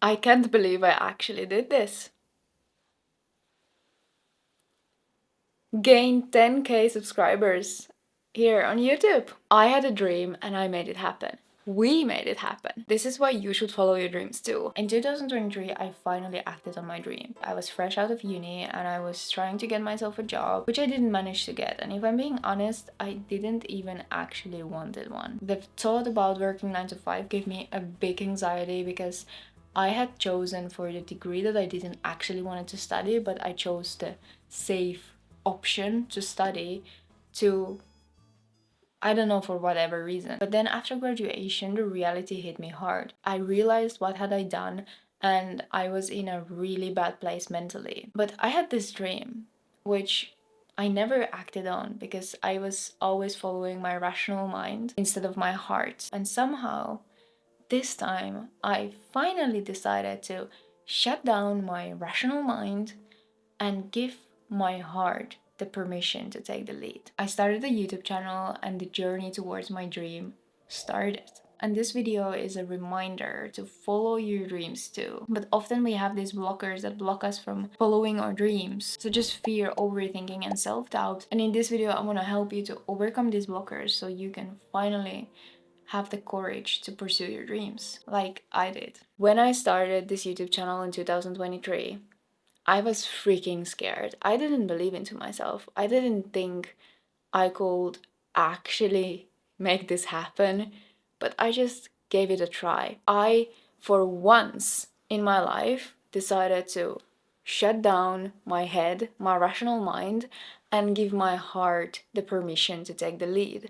I can't believe I actually did this. Gained 10k subscribers here on YouTube. I had a dream and I made it happen. We made it happen. This is why you should follow your dreams too. In 2023, I finally acted on my dream. I was fresh out of uni and I was trying to get myself a job, which I didn't manage to get. And if I'm being honest, I didn't even actually wanted one. The thought about working 9 to 5 gave me a big anxiety because I had chosen for the degree that I didn't actually wanted to study, but I chose the safe option to study to, I don't know, for whatever reason. But then after graduation, the reality hit me hard. I realized what had I done and I was in a really bad place mentally. But I had this dream, which I never acted on because I was always following my rational mind instead of my heart. And somehow, this time, I finally decided to shut down my rational mind and give my heart the permission to take the lead. I started a YouTube channel and the journey towards my dream started. And this video is a reminder to follow your dreams too. But often we have these blockers that block us from following our dreams, such as fear, overthinking, and self-doubt. And in this video, I'm gonna help you to overcome these blockers so you can finally have the courage to pursue your dreams, like I did. When I started this YouTube channel in 2023, I was freaking scared. I didn't believe into myself. I didn't think I could actually make this happen, but I just gave it a try. I, for once in my life, decided to shut down my head, my rational mind, and give my heart the permission to take the lead.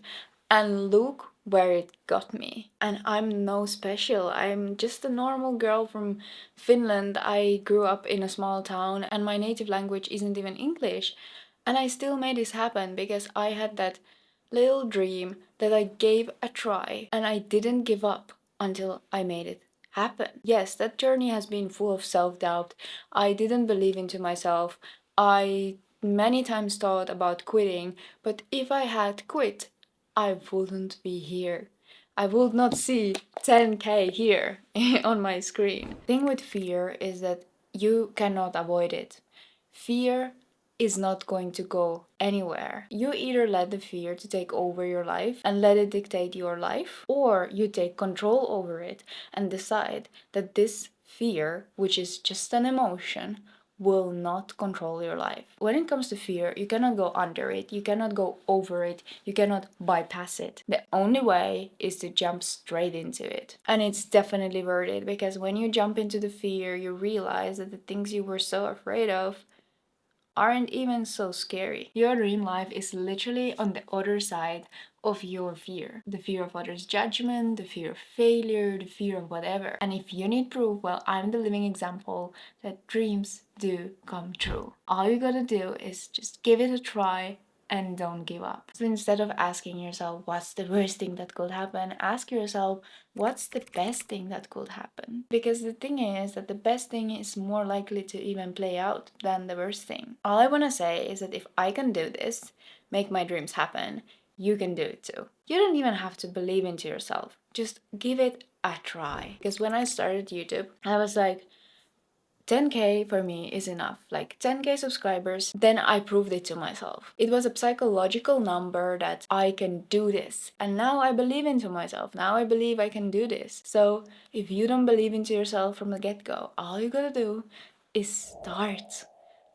And look where it got me. And I'm no special. I'm just a normal girl from Finland. I grew up in a small town and my native language isn't even English. And I still made this happen because I had that little dream that I gave a try and I didn't give up until I made it happen. Yes, that journey has been full of self-doubt. I didn't believe into myself. I many times thought about quitting, but if I had quit, I wouldn't be here. I would not see 10k here on my screen. The thing with fear is that you cannot avoid it. Fear is not going to go anywhere. You either let the fear to take over your life and let it dictate your life, or you take control over it and decide that this fear, which is just an emotion, will not control your life. When it comes to fear, you cannot go under it, you cannot go over it, you cannot bypass it. The only way is to jump straight into it. And it's definitely worth it because when you jump into the fear, you realize that the things you were so afraid of aren't even so scary. Your dream life is literally on the other side of your fear. The fear of others' judgment, the fear of failure, the fear of whatever. And if you need proof, well, I'm the living example that dreams do come true. All you gotta do is just give it a try and don't give up. So instead of asking yourself what's the worst thing that could happen, ask yourself what's the best thing that could happen. Because the thing is that the best thing is more likely to even play out than the worst thing. All I want to say is that if I can do this, make my dreams happen, you can do it too. You don't even have to believe into yourself. Just give it a try. Because when I started YouTube, I was like, 10k for me is enough, like 10k subscribers, then I proved it to myself. It was a psychological number that I can do this. And now I believe into myself. Now I believe I can do this. So if you don't believe into yourself from the get-go, all you gotta do is start.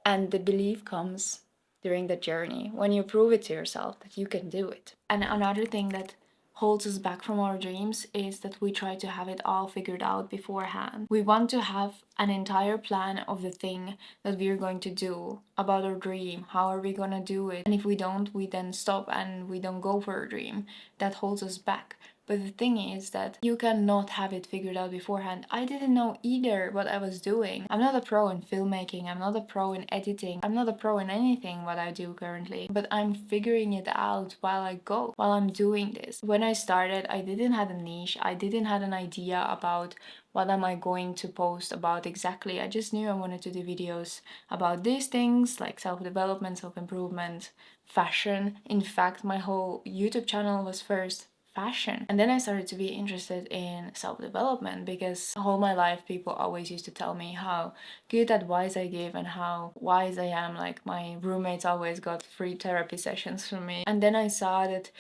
And the belief comes during the journey when you prove it to yourself that you can do it. And another thing that holds us back from our dreams is that we try to have it all figured out beforehand. We want to have an entire plan of the thing that we're going to do about our dream. How are we gonna do it? And if we don't, we then stop and we don't go for our dream. That holds us back. But the thing is that you cannot have it figured out beforehand. I didn't know either what I was doing. I'm not a pro in filmmaking, I'm not a pro in editing, I'm not a pro in anything what I do currently. But I'm figuring it out while I go, while I'm doing this. When I started, I didn't have a niche, I didn't have an idea about what am I going to post about exactly. I just knew I wanted to do videos about these things like self-development, self-improvement, fashion. In fact, my whole YouTube channel was first fashion. And then I started to be interested in self-development, because all my life people always used to tell me how good advice I give and how wise I am. Like my roommates always got free therapy sessions from me. And then I saw that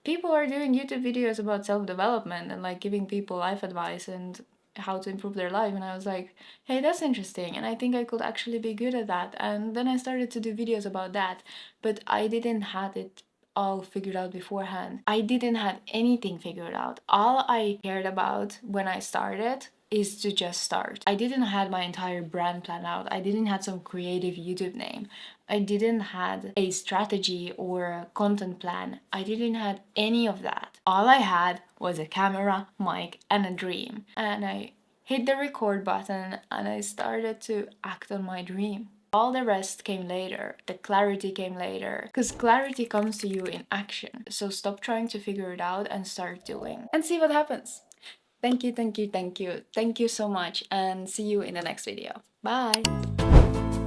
people are doing YouTube videos about self-development and like giving people life advice and how to improve their life, and I was like, hey, that's interesting, and I think I could actually be good at that. And then I started to do videos about that, but I didn't have it all figured out beforehand. I didn't have anything figured out. All I cared about when I started is to just start. I didn't have my entire brand plan out. I didn't have some creative YouTube name. I didn't have a strategy or a content plan. I didn't have any of that. All I had was a camera, mic, and a dream. And I hit the record button and I started to act on my dream. All the rest came later. The clarity came later. Because clarity comes to you in action. So stop trying to figure it out and start doing. And see what happens. Thank you, thank you, thank you. Thank you so much, and see you in the next video. Bye!